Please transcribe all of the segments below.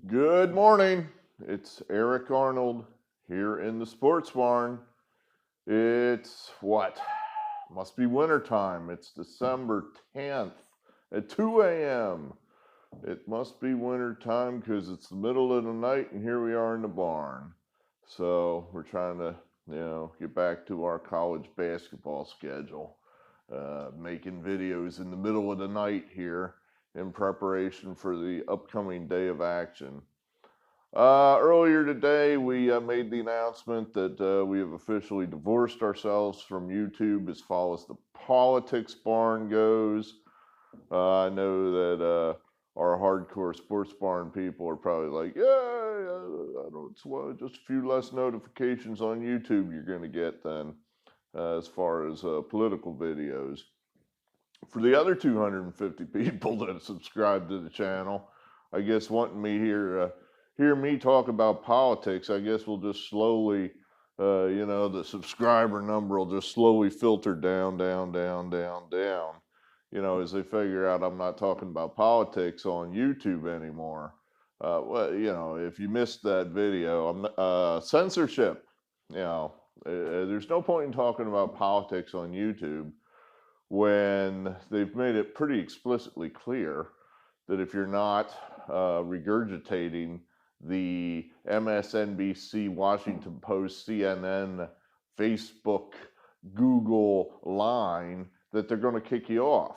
Good morning. It's Eric Arnold here in the sports barn. It's what? Must be winter time. It's December 10th at 2 a.m. It must be winter time because it's the middle of the night and here we are in the barn. So we're trying to, get back to our college basketball schedule. Making videos in the middle of the night here in preparation for the upcoming day of action. Earlier today, we made the announcement that we have officially divorced ourselves from YouTube as far as the politics barn goes. I know that our hardcore sports barn people are probably like, yeah, I don't, it's just a few less notifications on YouTube you're going to get then as far as political videos. For the other 250 people that have subscribed to the channel, I guess wanting me hear me talk about politics, I guess we'll just slowly, the subscriber number will just slowly filter down, as they figure out I'm not talking about politics on YouTube anymore. If you missed that video, censorship, there's no point in talking about politics on YouTube when they've made it pretty explicitly clear that if you're not regurgitating the MSNBC, Washington Post, CNN, Facebook, Google line, that they're going to kick you off.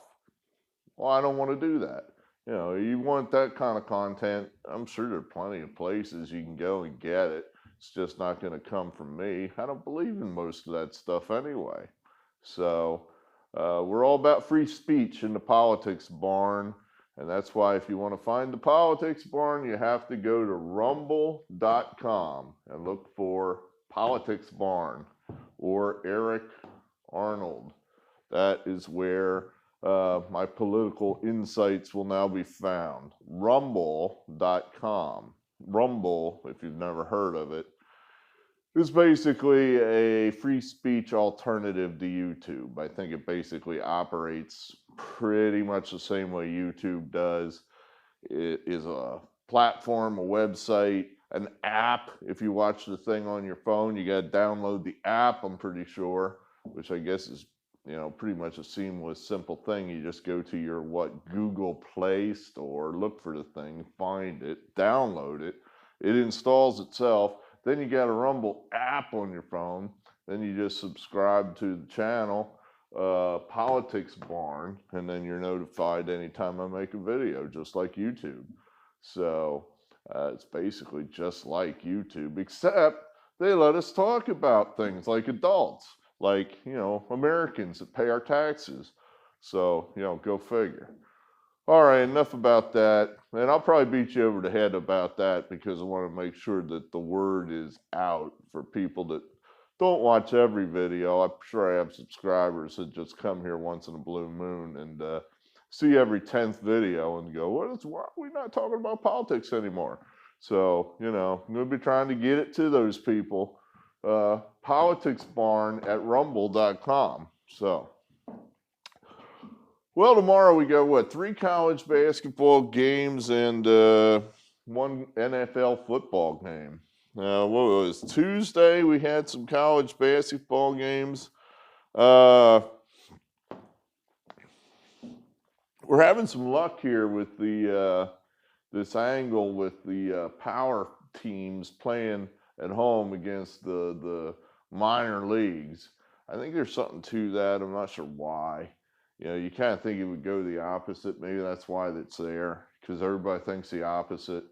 Well, I don't want to do that. You want that kind of content, I'm sure there are plenty of places you can go and get it. It's just not going to come from me. I don't believe in most of that stuff anyway. So we're all about free speech in the politics barn. And that's why if you want to find the politics barn, you have to go to rumble.com and look for politics barn or Eric Arnold. That is where my political insights will now be found. Rumble.com. Rumble, if you've never heard of it, is basically a free speech alternative to YouTube. I think it basically operates pretty much the same way YouTube does. It is a platform, a website, an app. If you watch the thing on your phone, you got to download the app, I'm pretty sure, which I guess is, pretty much a seamless, simple thing. You just go to your Google Play Store, look for the thing, find it, download it. It installs itself. Then you got a Rumble app on your phone. Then you just subscribe to the channel, Politics Barn, and then you're notified anytime I make a video, just like YouTube. So it's basically just like YouTube, except they let us talk about things like adults, like, Americans that pay our taxes. So, go figure. All right, enough about that. And I'll probably beat you over the head about that because I want to make sure that the word is out for people that don't watch every video. I'm sure I have subscribers that just come here once in a blue moon and see every 10th video and go, why are we not talking about politics anymore? So, I'm going to be trying to get it to those people. Politics Barn at rumble.com. So. Well, tomorrow we got 3 college basketball games and 1 NFL football game. What was Tuesday? We had some college basketball games. We're having some luck here with the this angle with the power teams playing at home against the minor leagues. I think there's something to that. I'm not sure why. You kind of think it would go the opposite. Maybe that's why it's there, because everybody thinks the opposite,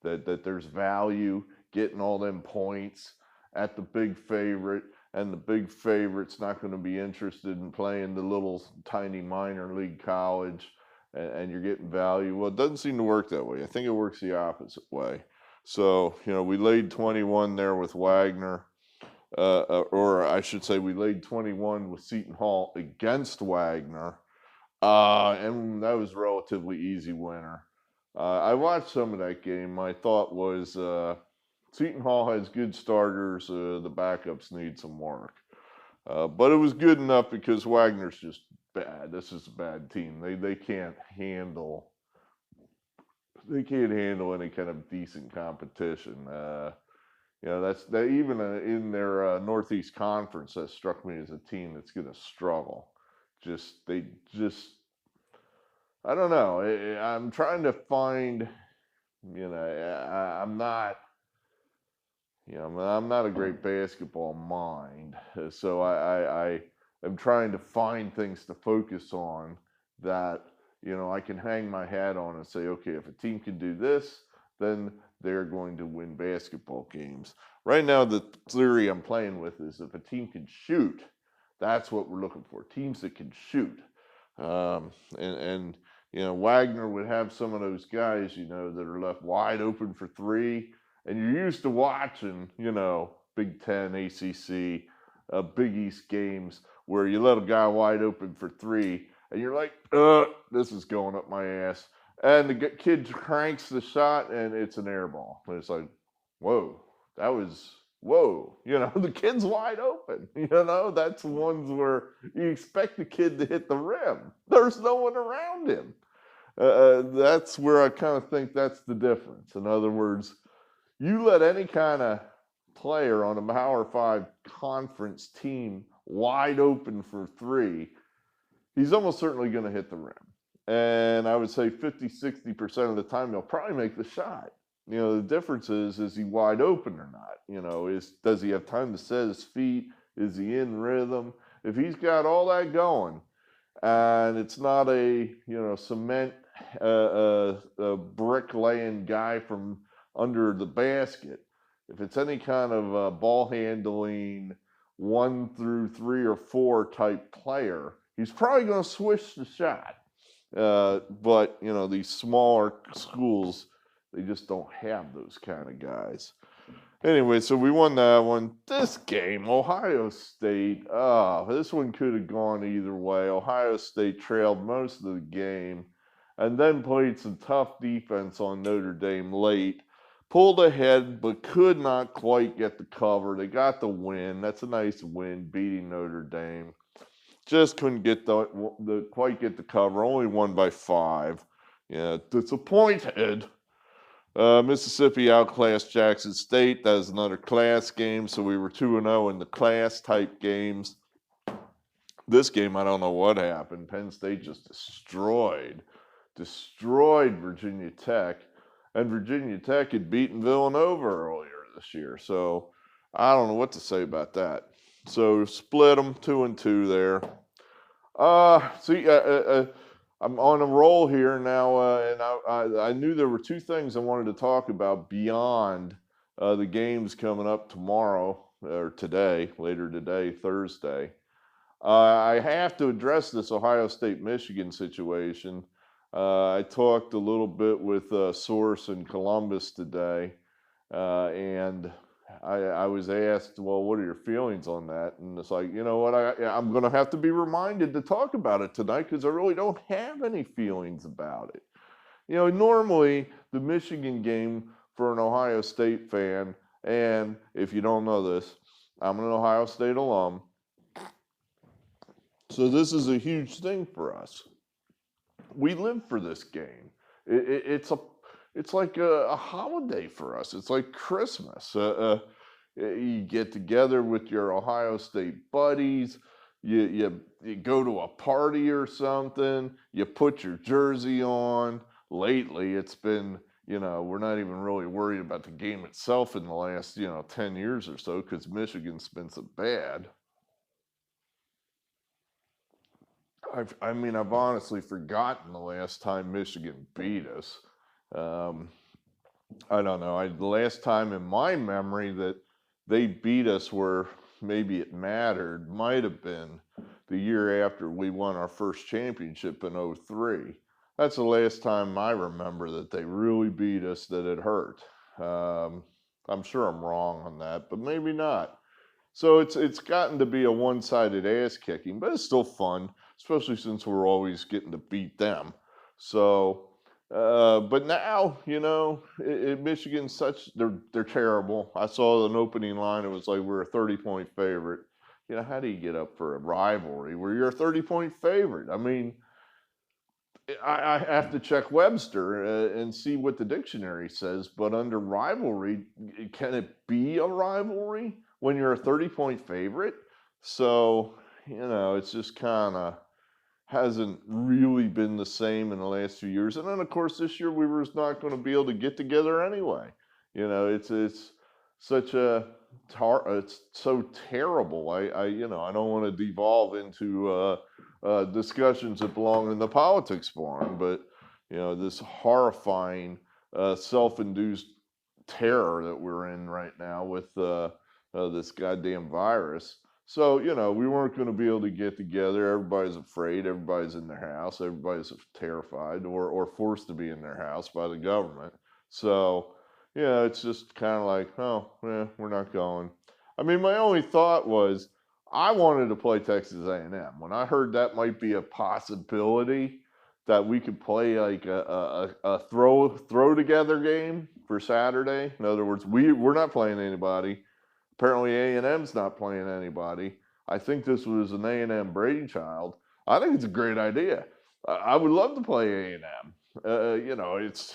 that there's value getting all them points at the big favorite, and the big favorite's not going to be interested in playing the little tiny minor league college, and you're getting value. Well, it doesn't seem to work that way. I think it works the opposite way. So, we laid 21 there with Wagner. Or I should say we laid 21 with Seton Hall against Wagner, and that was a relatively easy winner. I watched some of that game. My thought was Seton Hall has good starters. The backups need some work. But it was good enough because Wagner's just bad. This is a bad team. They can't handle they can't handle any kind of decent competition. That's that even in their Northeast Conference, that struck me as a team that's going to struggle. They just, I don't know. I'm trying to find, I'm not, I'm not a great basketball mind, so I am trying to find things to focus on that I can hang my hat on and say, okay, if a team can do this, then they're going to win basketball games. Right now, the theory I'm playing with is if a team can shoot, that's what we're looking for. Teams that can shoot, and Wagner would have some of those guys that are left wide open for three, and you're used to watching Big Ten, ACC, Big East games where you let a guy wide open for three, and you're like, this is going up my ass. And the kid cranks the shot, and it's an air ball. And it's like, whoa, whoa. The kid's wide open. That's the ones where you expect the kid to hit the rim. There's no one around him. That's where I kind of think that's the difference. In other words, you let any kind of player on a Power 5 conference team wide open for three, he's almost certainly going to hit the rim. And I would say 50-60% of the time, he'll probably make the shot. The difference is he wide open or not? Does he have time to set his feet? Is he in rhythm? If he's got all that going, and it's not a cement brick laying guy from under the basket, if it's any kind of ball handling 1 through 3 or 4 type player, he's probably going to swish the shot. But these smaller schools, they just don't have those kind of guys. Anyway, so we won that one. This game, Ohio State, this one could have gone either way. Ohio State trailed most of the game and then played some tough defense on Notre Dame late. Pulled ahead, but could not quite get the cover. They got the win. That's a nice win, beating Notre Dame. Just couldn't get quite get the cover. Only won by 5. Disappointed. Mississippi outclassed Jackson State. That was another class game, so we were 2-0 in the class type games. This game, I don't know what happened. Penn State just destroyed Virginia Tech, and Virginia Tech had beaten Villanova earlier this year. So I don't know what to say about that. So split them 2-2 there. I'm on a roll here now, and I knew there were 2 things I wanted to talk about beyond the games coming up tomorrow or later today, Thursday. I have to address this Ohio State-Michigan situation. I talked a little bit with a source in Columbus today, and I was asked, well, what are your feelings on that? And it's like, you know what, I'm going to have to be reminded to talk about it tonight because I really don't have any feelings about it. Normally the Michigan game for an Ohio State fan, and if you don't know this, I'm an Ohio State alum, so this is a huge thing for us. We live for this game. It's like a holiday for us. It's like Christmas. You get together with your Ohio State buddies. You go to a party or something. You put your jersey on. Lately, it's been, we're not even really worried about the game itself in the last, 10 years or so because Michigan's been so bad. I've honestly forgotten the last time Michigan beat us. I don't know. The last time in my memory that they beat us where maybe it mattered might have been the year after we won our first championship in 2003. That's the last time I remember that they really beat us, that it hurt. I'm sure I'm wrong on that, but maybe not. So it's gotten to be a one-sided ass kicking, but it's still fun, especially since we're always getting to beat them. So, but now, Michigan's they're terrible. I saw an opening line. It was like we're a 30-point favorite. How do you get up for a rivalry where you're a 30-point favorite? I have to check Webster and see what the dictionary says, but under rivalry, can it be a rivalry when you're a 30-point favorite? So, it's just kind of hasn't really been the same in the last few years. And then, of course, this year we were just not going to be able to get together anyway. It's such it's so terrible. I don't want to devolve into discussions that belong in the politics forum, but this horrifying self-induced terror that we're in right now with this goddamn virus. So, we weren't going to be able to get together. Everybody's afraid. Everybody's in their house. Everybody's terrified or forced to be in their house by the government. So, it's just kind of like, oh, we're not going. I mean, my only thought was I wanted to play Texas A&M. When I heard that might be a possibility that we could play like a throw together game for Saturday. In other words, we're not playing anybody. Apparently A&M's not playing anybody. I think this was an A&M brainchild. I think it's a great idea. I would love to play A&M. It's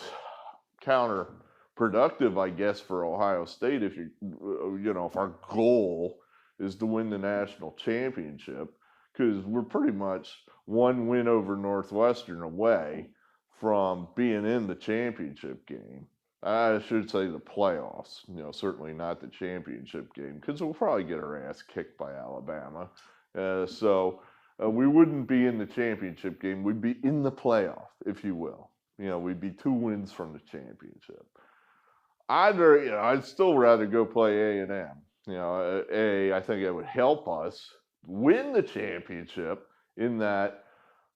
counterproductive, I guess, for Ohio State if if our goal is to win the national championship, because we're pretty much one win over Northwestern away from being in the championship game. I should say the playoffs, certainly not the championship game, because we'll probably get our ass kicked by Alabama. So we wouldn't be in the championship game. We'd be in the playoff, if you will. We'd be 2 wins from the championship. I'd still rather go play A&M. I think it would help us win the championship in that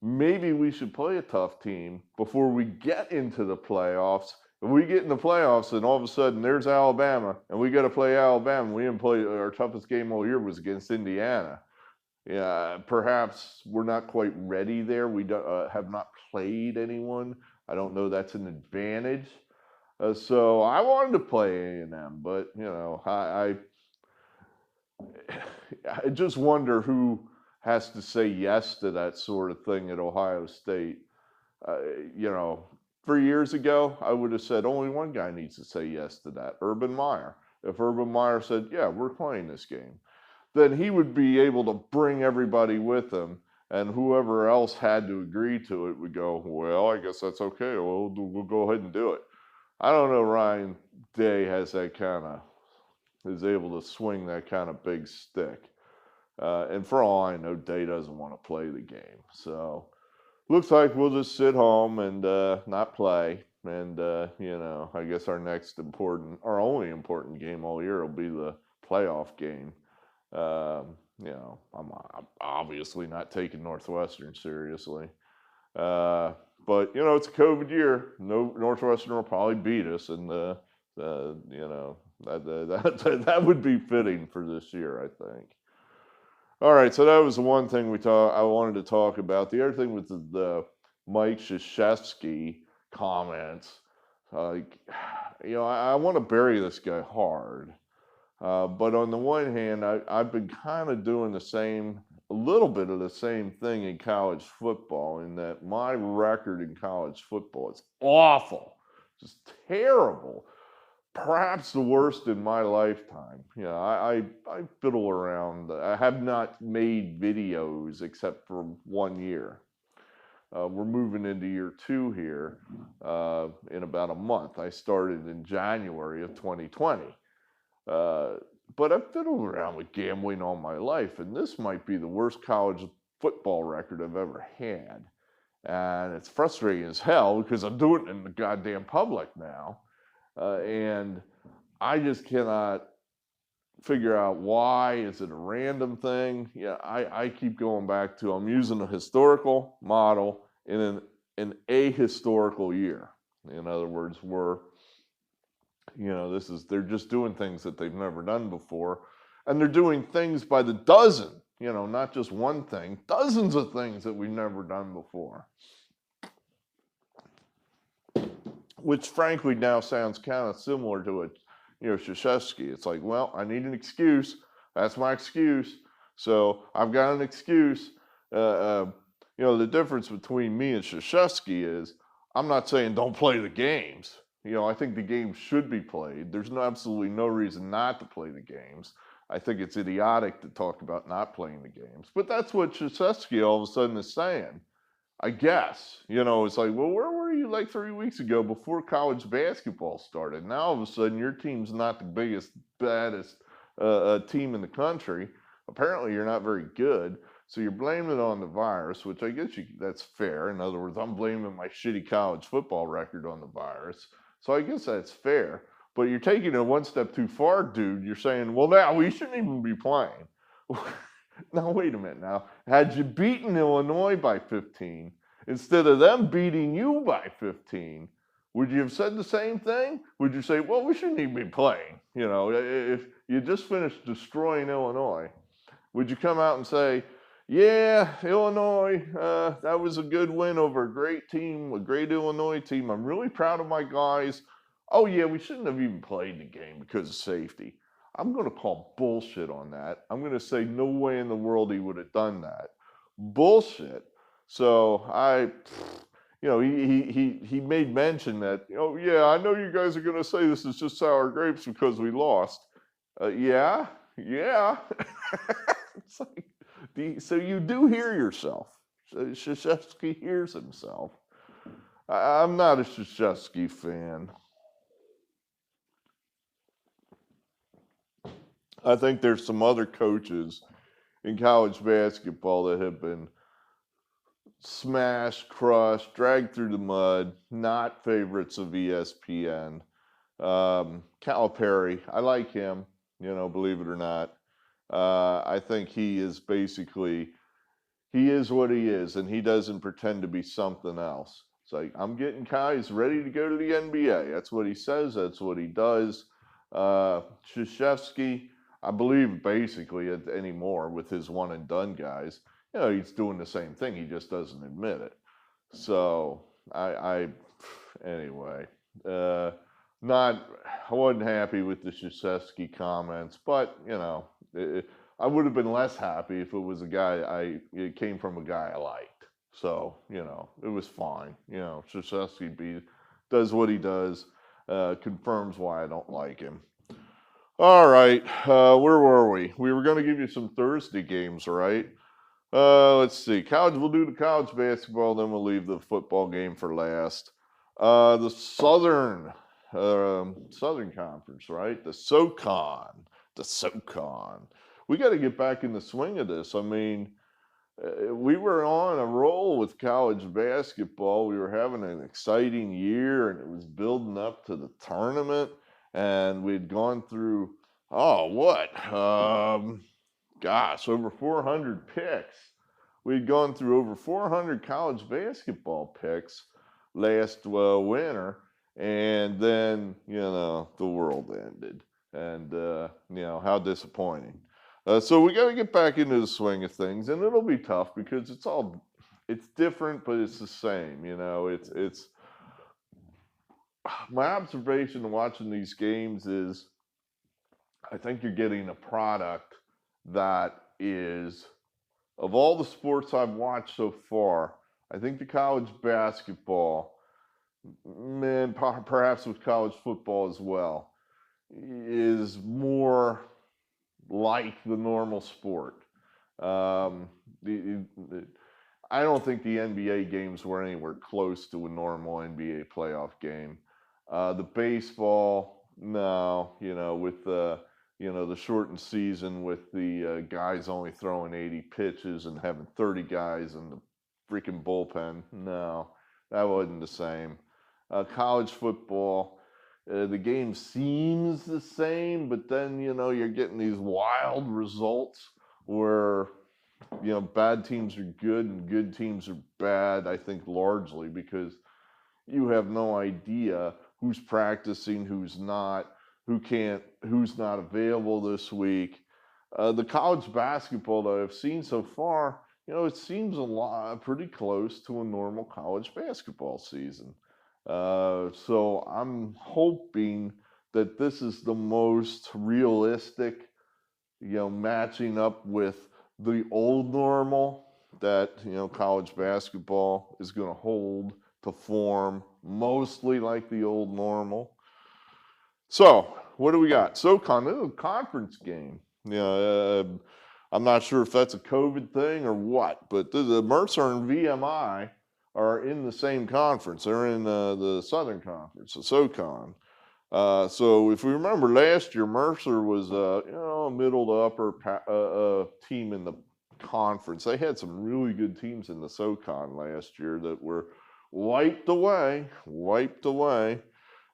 maybe we should play a tough team before we get into the playoffs. If we get in the playoffs and all of a sudden there's Alabama and we got to play Alabama, we didn't play, our toughest game all year was against Indiana. Yeah, perhaps we're not quite ready there. We have not played anyone. I don't know that's an advantage. So I wanted to play A&M, but I just wonder who has to say yes to that sort of thing at Ohio State. 3 years ago, I would have said only one guy needs to say yes to that, Urban Meyer. If Urban Meyer said, yeah, we're playing this game, then he would be able to bring everybody with him, and whoever else had to agree to it would go, well, I guess that's okay. We'll go ahead and do it. I don't know Ryan Day has that is able to swing that kind of big stick. And for all I know, Day doesn't want to play the game. So looks like we'll just sit home and not play. And, I guess our only important game all year will be the playoff game. I'm obviously not taking Northwestern seriously. But, it's a COVID year. Northwestern will probably beat us. And, that would be fitting for this year, I think. All right, so that was the one thing I wanted to talk about. The other thing was the Mike Krzyzewski comments. I want to bury this guy hard. But on the one hand, I've been kind of doing a little bit of the same thing in college football, in that my record in college football is awful, just terrible. Perhaps the worst in my lifetime. I fiddle around. I have not made videos except for 1 year. We're moving into year 2 here in about a month. I started in January of 2020. But I've fiddled around with gambling all my life, and this might be the worst college football record I've ever had. And it's frustrating as hell because I'm doing it in the goddamn public now. And I just cannot figure out why. Is it a random thing? I keep going back to, I'm using a historical model in an ahistorical year. In other words, they're just doing things that they've never done before. And they're doing things by the dozen, not just one thing, dozens of things that we've never done before. Which frankly now sounds kind of similar to Krzyzewski. It's like, well, I need an excuse. That's my excuse. So I've got an excuse. The difference between me and Krzyzewski is I'm not saying don't play the games. I think the games should be played. There's absolutely no reason not to play the games. I think it's idiotic to talk about not playing the games. But that's what Krzyzewski all of a sudden is saying. I guess. It's like, well, where were you like 3 weeks ago before college basketball started? Now all of a sudden your team's not the biggest, baddest team in the country. Apparently you're not very good. So you're blaming it on the virus, which I guess that's fair. In other words, I'm blaming my shitty college football record on the virus. So I guess that's fair. But you're taking it one step too far, dude. You're saying, well, now we shouldn't even be playing. Now, wait a minute now. Had you beaten Illinois by 15, instead of them beating you by 15, would you have said the same thing? Would you say, well, we shouldn't even be playing? If you just finished destroying Illinois, would you come out and say, yeah, Illinois, that was a good win over a great team, a great Illinois team. I'm really proud of my guys. Oh, yeah, we shouldn't have even played the game because of safety. I'm going to call bullshit on that. I'm going to say no way in the world he would have done that. Bullshit. So he made mention that, yeah, I know you guys are going to say this is just sour grapes because we lost. Yeah. It's like, so you do hear yourself. Krzyzewski hears himself. I'm not a Krzyzewski fan. I think there's some other coaches in college basketball that have been smashed, crushed, dragged through the mud, not favorites of ESPN. Calipari, I like him, believe it or not. I think he is what he is, and he doesn't pretend to be something else. It's like, I'm getting guys ready to go to the NBA. That's what he says. That's what he does. Krzyzewski, I believe basically anymore with his one and done guys, he's doing the same thing. He just doesn't admit it. So anyway, I wasn't happy with the Krzyzewski comments, but I would have been less happy if it was it came from a guy I liked. So it was fine. Krzyzewski does what he does, confirms why I don't like him. All right, where were we? We were going to give you some Thursday games, right? Let's see. We'll do the college basketball, then we'll leave the football game for last. The Southern Conference, right? The SoCon. We got to get back in the swing of this. I mean, we were on a roll with college basketball. We were having an exciting year, and it was building up to the tournament. And we'd gone through, over 400 picks. We'd gone through over 400 college basketball picks last winter, and then, the world ended. And, how disappointing. So we got to get back into the swing of things, and it'll be tough because it's different, but it's the same. It's my observation watching these games is I think you're getting a product that is, of all the sports I've watched so far, I think the college basketball, and perhaps with college football as well, is more like the normal sport. I don't think the NBA games were anywhere close to a normal NBA playoff game. The baseball, no, with the shortened season with the guys only throwing 80 pitches and having 30 guys in the freaking bullpen, no, that wasn't the same. College football, the game seems the same, but then, you're getting these wild results where, bad teams are good and good teams are bad, I think largely because you have no idea who's practicing, who's not, who's not available this week. The college basketball that I've seen so far, it seems pretty close to a normal college basketball season. So I'm hoping that this is the most realistic, matching up with the old normal that, you know, college basketball is going to hold to form mostly like the old normal. So, what do we got? SoCon, this is a conference game. I'm not sure if that's a COVID thing or what, but the Mercer and VMI are in the same conference. They're in the Southern Conference, the SoCon. So if we remember last year, Mercer was a middle to upper team in the conference. They had some really good teams in the SoCon last year that were wiped away.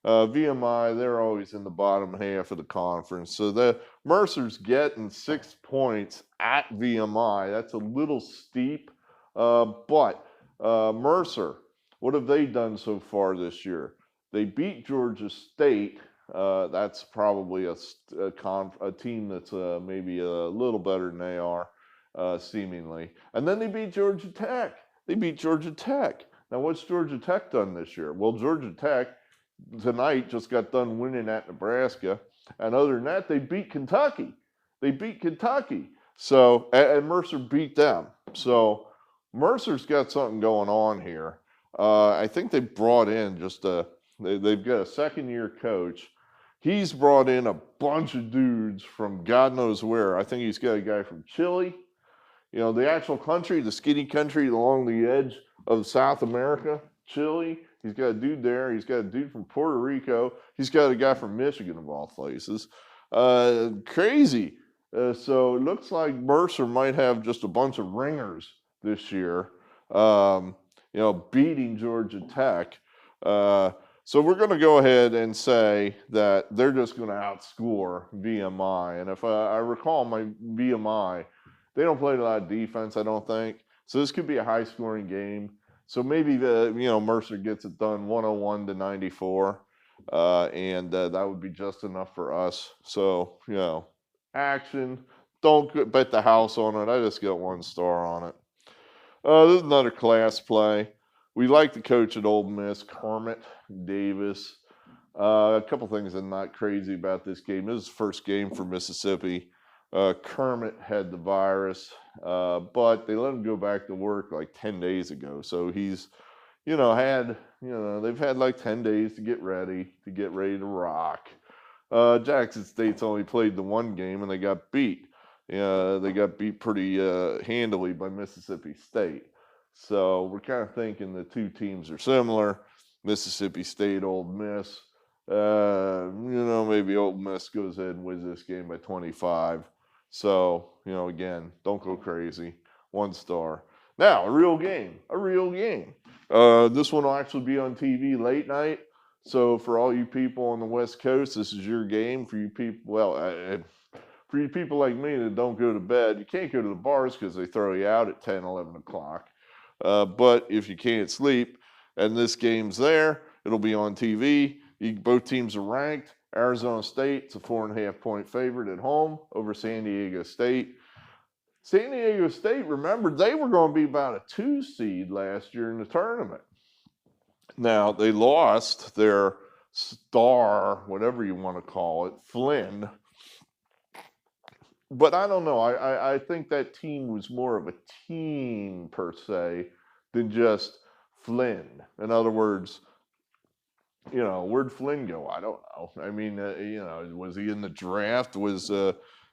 VMI, they're always in the bottom half of the conference. So the Mercer's getting 6 points at VMI. That's a little steep, but Mercer, what have they done so far this year? They beat Georgia State. That's probably a team that's maybe a little better than they are, seemingly. And then they beat Georgia Tech. Now, what's Georgia Tech done this year? Well, Georgia Tech tonight just got done winning at Nebraska. And other than that, they beat Kentucky. So, and Mercer beat them. So, Mercer's got something going on here. I think they brought in they've got a second-year coach. He's brought in a bunch of dudes from God knows where. I think he's got a guy from Chile. You know, the actual country, the skinny country along the edge of South America, Chile. He's got a dude there. He's got a dude from Puerto Rico. He's got a guy from Michigan, of all places. Crazy. So it looks like Mercer might have just a bunch of ringers this year, beating Georgia Tech. So we're going to go ahead and say that they're just going to outscore VMI. And if I recall, my VMI, they don't play a lot of defense, I don't think. So this could be a high-scoring game. So maybe Mercer gets it done 101-94, and that would be just enough for us. So action. Don't bet the house on it. I just got 1 star on it. This is another class play. We like the coach at Ole Miss, Kermit Davis. A couple things I'm not crazy about this game. This is the first game for Mississippi. Kermit had the virus, but they let him go back to work like 10 days ago. So he's, they've had like 10 days to get ready to rock. Jackson State's only played the 1 game and they got beat. They got beat pretty handily by Mississippi State. So we're kind of thinking the 2 teams are similar. Mississippi State, Ole Miss. Maybe Ole Miss goes ahead and wins this game by 25. So, again, don't go crazy. 1 star. Now, a real game. This one will actually be on TV late night. So for all you people on the West Coast, this is your game. For you people, for you people like me that don't go to bed, you can't go to the bars because they throw you out at 10, 11 o'clock. But if you can't sleep and this game's there, it'll be on TV. Both teams are ranked. Arizona State's a 4.5-point favorite at home over San Diego State. San Diego State, remember, they were going to be about a 2 seed last year in the tournament. Now, they lost their star, whatever you want to call it, Flynn. But I don't know. I think that team was more of a team, per se, than just Flynn. In other words, where'd Flynn go? I don't know. I mean, was he in the draft? Was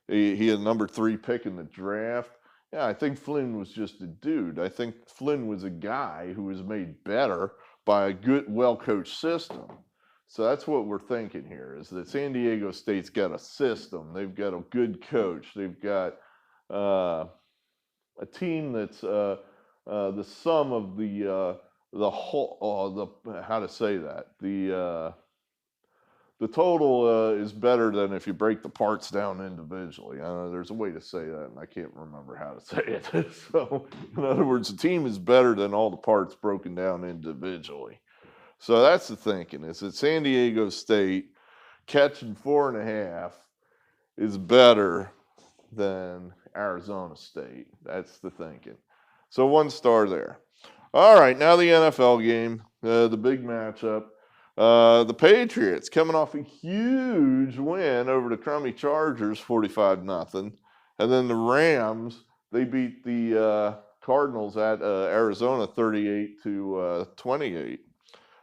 he a number 3 pick in the draft? Yeah, I think Flynn was just a dude. I think Flynn was a guy who was made better by a good, well-coached system. So that's what we're thinking here, is that San Diego State's got a system. They've got a good coach. They've got a team that's the sum of the whole, how to say that? The total is better than if you break the parts down individually. There's a way to say that, and I can't remember how to say it. So, in other words, the team is better than all the parts broken down individually. So that's the thinking, is that San Diego State catching 4.5 is better than Arizona State. That's the thinking. So 1 star there. All right, now the NFL game, the big matchup. The Patriots coming off a huge win over the crummy Chargers, 45-0. And then the Rams, they beat the Cardinals at Arizona 38-28.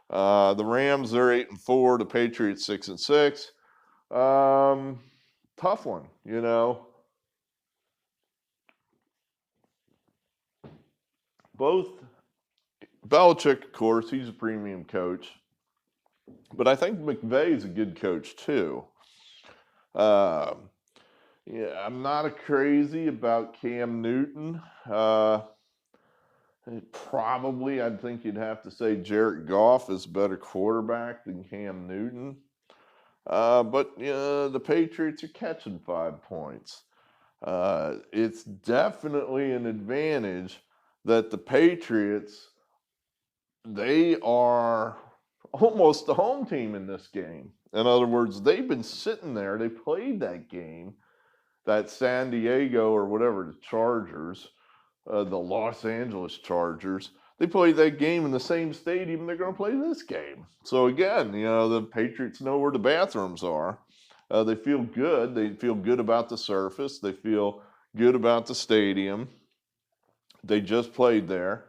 The Rams, they're 8-4. The Patriots 6-6. Tough one, you know. Both Belichick, of course, he's a premium coach, but I think McVay's a good coach too. Yeah, I'm not crazy about Cam Newton. Probably, I'd think you'd have to say Jared Goff is a better quarterback than Cam Newton. But the Patriots are catching 5 points. It's definitely an advantage that the Patriots, they are almost the home team in this game. In other words, they've been sitting there. They played that game, that San Diego or whatever, the Chargers, the Los Angeles Chargers. They played that game in the same stadium they're going to play this game. So again, the Patriots know where the bathrooms are. They feel good. They feel good about the surface. They feel good about the stadium. They just played there.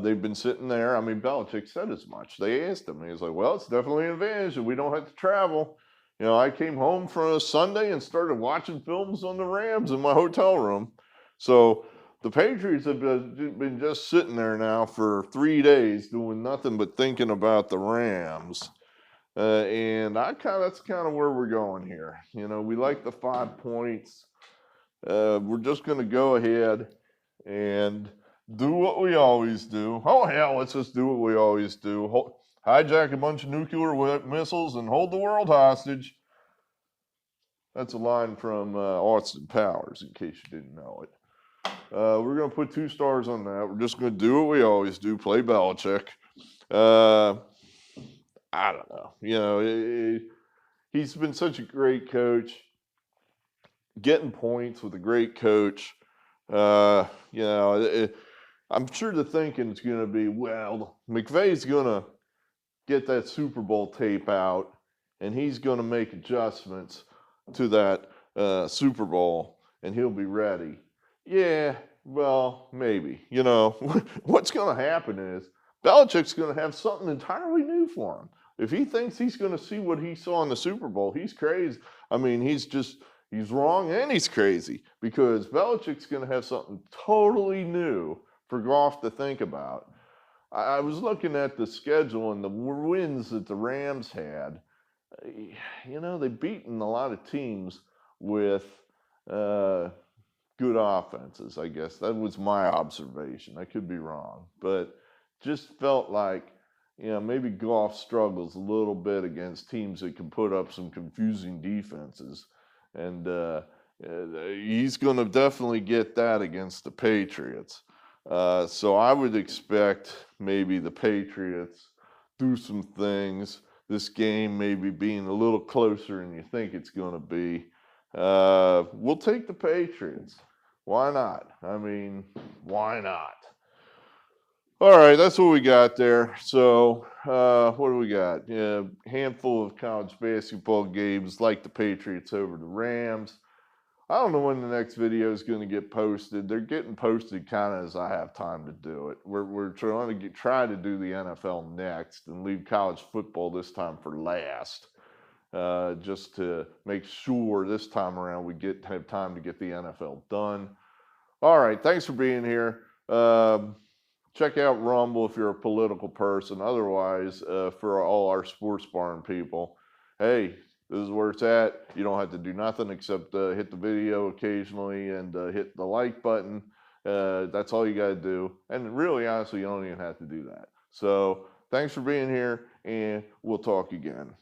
They've been sitting there. I mean, Belichick said as much. They asked him. He was like, well, it's definitely an advantage that we don't have to travel. I came home from a Sunday and started watching films on the Rams in my hotel room. So the Patriots have been just sitting there now for 3 days doing nothing but thinking about the Rams. And that's kind of where we're going here. We like the 5 points. We're just going to go ahead and do what we always do. Oh, hell, let's just do what we always do. Hijack a bunch of nuclear missiles and hold the world hostage. That's a line from Austin Powers, in case you didn't know it. We're going to put 2 stars on that. We're just going to do what we always do, play Belichick. I don't know. He's been such a great coach. Getting points with a great coach. I'm sure the thinking is going to be, well, McVay's going to get that Super Bowl tape out, and he's going to make adjustments to that Super Bowl, and he'll be ready. Yeah, well, maybe. What's going to happen is Belichick's going to have something entirely new for him. If he thinks he's going to see what he saw in the Super Bowl, he's crazy. I mean, he's wrong and he's crazy, because Belichick's going to have something totally new for Goff to think about. I was looking at the schedule and the wins that the Rams had. They've beaten a lot of teams with good offenses, I guess. That was my observation. I could be wrong. But just felt like, maybe Goff struggles a little bit against teams that can put up some confusing defenses. And he's going to definitely get that against the Patriots. So I would expect maybe the Patriots do some things. This game maybe being a little closer than you think it's going to be. We'll take the Patriots. Why not? I mean, why not? All right, that's what we got there. So what do we got? Handful of college basketball games like the Patriots over the Rams. I don't know when the next video is going to get posted. They're getting posted kind of as I have time to do it. We're trying to try to do the NFL next and leave college football this time for last, just to make sure this time around we have time to get the NFL done. All right, thanks for being here. Check out Rumble if you're a political person. Otherwise, for all our sports barn people, hey, this is where it's at. You don't have to do nothing except hit the video occasionally and hit the like button. That's all you got to do. And really, honestly, you don't even have to do that. So thanks for being here, and we'll talk again.